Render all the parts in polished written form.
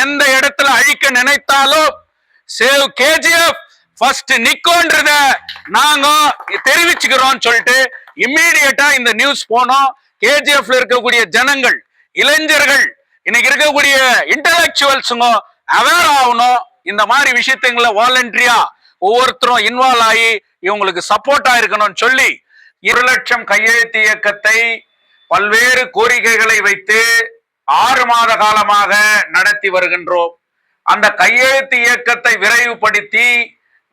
எந்த இடத்துல அழிக்க நினைத்தாலும் சேவ் கேஜிஎஃப் ஃபர்ஸ்ட் நிக்கோன்றத நாங்க தெரிவிச்சுக்கிறோம் சொல்லிட்டு இம்மீடியட்டா இந்த நியூஸ் போனோம். கேஜிஎஃப்ல இருக்கக்கூடிய ஜனங்கள், இளைஞர்கள், இன்னைக்கு இருக்கக்கூடிய இன்டலெக்சுவல்ஸுங்க அவேர் ஆகணும். இந்த மாதிரி விஷயத்துங்களை வாலண்டரியா ஒவ்வொருத்தரும் இன்வால்வ் ஆகி இவங்களுக்கு சப்போர்ட்டா இருக்கணும்னு சொல்லி 1 லட்சம் கையெழுத்து இயக்கத்தை பல்வேறு கோரிக்கைகளை வைத்து 6 மாத காலமாக நடத்தி வருகின்றோம். அந்த கையெழுத்து இயக்கத்தை விரைவுபடுத்தி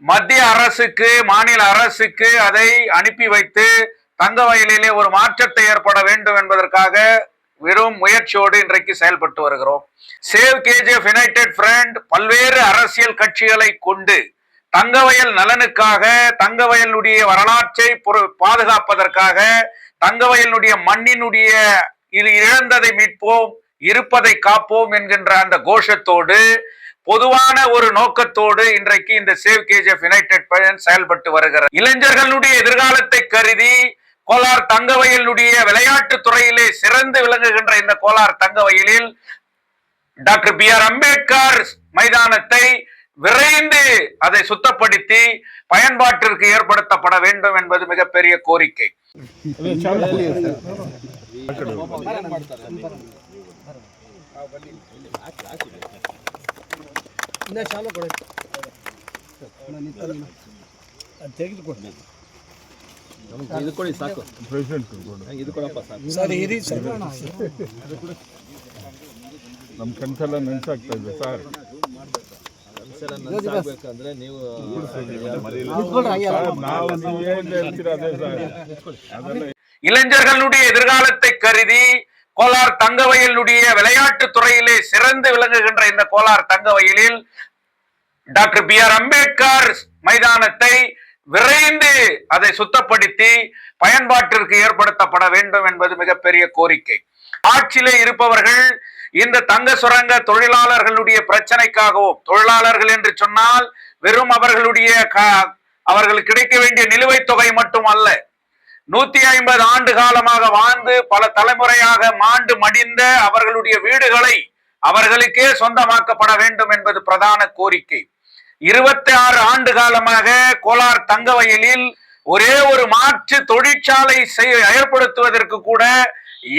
மத்திய அரசுக்கு, மாநில அரசுக்கு அதை அனுப்பி வைத்து தங்க வயலிலே ஒரு மாற்றத்தை ஏற்பட வேண்டும் என்பதற்காக வெறும் முயற்சியோடு இன்றைக்கு செயல்பட்டு வருகிறோம். சேவ் கேஜிஎஃப் யுனைடெட் ஃப்ரண்ட் பல்வேறு அரசியல் கட்சிகளை கொண்டு தங்க வயல் நலனுக்காக, தங்க வயலுடைய வரலாற்றை பாதுகாப்பதற்காக, தங்க வயலுடைய மண்ணினுடைய இழந்ததை மீட்போம், இருப்பதை காப்போம் என்கின்ற அந்த கோஷத்தோடு, பொதுவான ஒரு நோக்கத்தோடு இன்றைக்கு இந்த சேவ் கேஜிஎஃப் யுனைடெட் ஃப்ரண்ட் செயல்பட்டு வருகிறது. இளைஞர்களுடைய எதிர்காலத்தை கருதி கோலார் தங்க வயலுடைய விளையாட்டு துறையிலே சிறந்து விளங்குகின்ற இந்த கோலார் தங்க வயலில் டாக்டர் பி.ஆர். அம்பேத்கர் மைதானத்தை விரைந்து அதை சுத்தப்படுத்தி பயன்பாட்டிற்கு ஏற்படுத்தப்பட வேண்டும் என்பது மிகப்பெரிய கோரிக்கை. ನಮ್ಮ ಕನಸೆಲ್ಲ ನೆನ್ಸಾಗ್ತಾ ಇದೆ ಸರ್. இளைஞர்களுடைய எதிர்காலத்தை கருதி கோலார் தங்க வயலுடைய விளையாட்டு துறையிலே சிறந்து விளங்குகின்ற இந்த கோலார் தங்க வயலில் டாக்டர் பி.ஆர். அம்பேத்கர் மைதானத்தை விரைந்து அதை சுத்தப்படுத்தி பயன்பாட்டிற்கு ஏற்படுத்தப்பட வேண்டும் என்பது மிகப்பெரிய கோரிக்கை. ஆட்சியிலே இருப்பவர்கள் இந்த தங்க சுரங்க தொழிலாளர்களுடைய பிரச்சனைக்காகவும், தொழிலாளர்கள் என்று சொன்னால் வெறும் அவர்களுக்கு கிடைக்க வேண்டிய நிலுவைத் தொகை மட்டும் அல்ல, 150 ஆண்டு காலமாக வாழ்ந்து பல தலைமுறையாக மாண்டு மடிந்த அவர்களுடைய வீடுகளை அவர்களுக்கே சொந்தமாக்கப்பட வேண்டும் என்பது பிரதான கோரிக்கை. 26 ஆண்டு காலமாக கோலார் தங்க வயலில் ஒரே ஒரு மாற்று தொழிற்சாலை ஏற்படுத்துவதற்கு கூட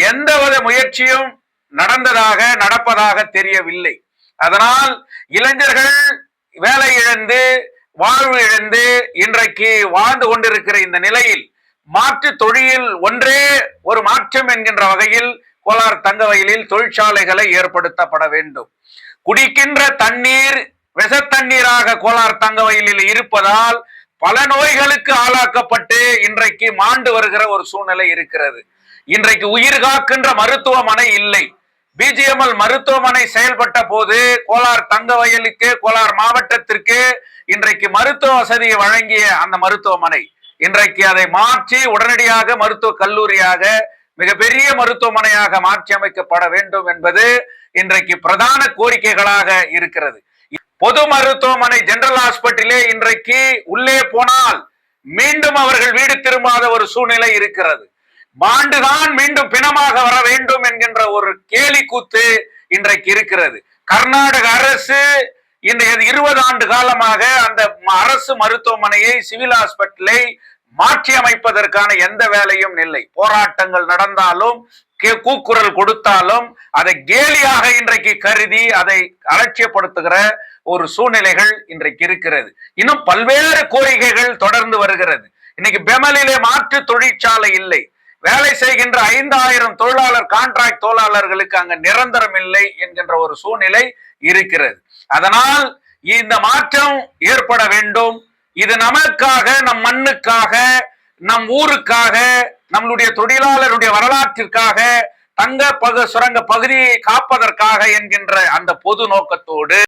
எந்தவித முயற்சியும் நடப்பதாக தெரியவில்லை. அதனால் இளைஞர்கள் வேலை இழந்து, வாழ்வு இழந்து இன்றைக்கு வாழ்ந்து கொண்டிருக்கிற இந்த நிலையில் மாற்று தொழில் ஒன்றே ஒரு மாற்றம் என்கின்ற வகையில் கோலார் தங்க வயலில் தொழிற்சாலைகளை ஏற்படுத்தப்பட வேண்டும். குடிக்கின்ற தண்ணீர் விஷத்தண்ணீராக கோலார் தங்க வயலில் இருப்பதால் பல நோய்களுக்கு ஆளாக்கப்பட்டு இன்றைக்கு மாண்டு வருகிற ஒரு சூழ்நிலை இருக்கிறது. இன்றைக்கு உயிர் காக்கின்ற மருத்துவமனை இல்லை. பிஜிஎம்எல் மருத்துவமனை செயல்பட்ட போது கோலார் தங்க வயலுக்கு, கோலார் மாவட்டத்திற்கு இன்றைக்கு மருத்துவ வசதியை வழங்கிய அந்த மருத்துவமனை இன்றைக்கு அதை மாற்றி உடனடியாக மருத்துவ கல்லூரியாக, மிகப்பெரிய மருத்துவமனையாக மாற்றி அமைக்கப்பட வேண்டும் என்பது இன்றைக்கு பிரதான கோரிக்கைகளாக இருக்கிறது. பொது மருத்துவமனை ஜெனரல் ஹாஸ்பிட்டலே இன்றைக்கு உள்ளே போனால் மீண்டும் அவர்கள் வீடு திரும்பாத ஒரு சூழ்நிலை இருக்கிறது. மாண்டுதான் மீண்டும் பிணமாக வர வேண்டும் என்கின்ற ஒரு கேலி கூத்து இன்றைக்கு இருக்கிறது. கர்நாடக அரசு இந்த 20 ஆண்டு காலமாக அந்த அரசு மருத்துவமனையை, சிவில் ஹாஸ்பிட்டலை மாற்றி அமைப்பதற்கான எந்த வேலையும் இல்லை. போராட்டங்கள் நடந்தாலும், கூக்குரல் கொடுத்தாலும் அதை கேலியாக இன்றைக்கு கருதி அதை அலட்சியப்படுத்துகிற ஒரு சூழ்நிலைகள் இன்றைக்கு இருக்கிறது. இன்னும் பல்வேறு கோரிக்கைகள் தொடர்ந்து வருகிறது. இன்னைக்கு பெமலிலே மாற்று தொழிற்சாலை இல்லை. வேலை செய்கின்ற 5000 தொழிலாளர், கான்ட்ராக்ட் தொழிலாளர்களுக்கு அங்க நிரந்தரம் இல்லை என்கின்ற ஒரு சூழ்நிலை இருக்கிறது. அதனால் இந்த மாற்றம் ஏற்பட வேண்டும். இது நமக்காக, நம் மண்ணுக்காக, நம் ஊருக்காக, நம்மளுடைய தொழிலாளருடைய வரலாற்றிற்காக, தங்க சுரங்க பகுதியை காப்பதற்காக என்கின்ற அந்த பொது நோக்கத்தோடு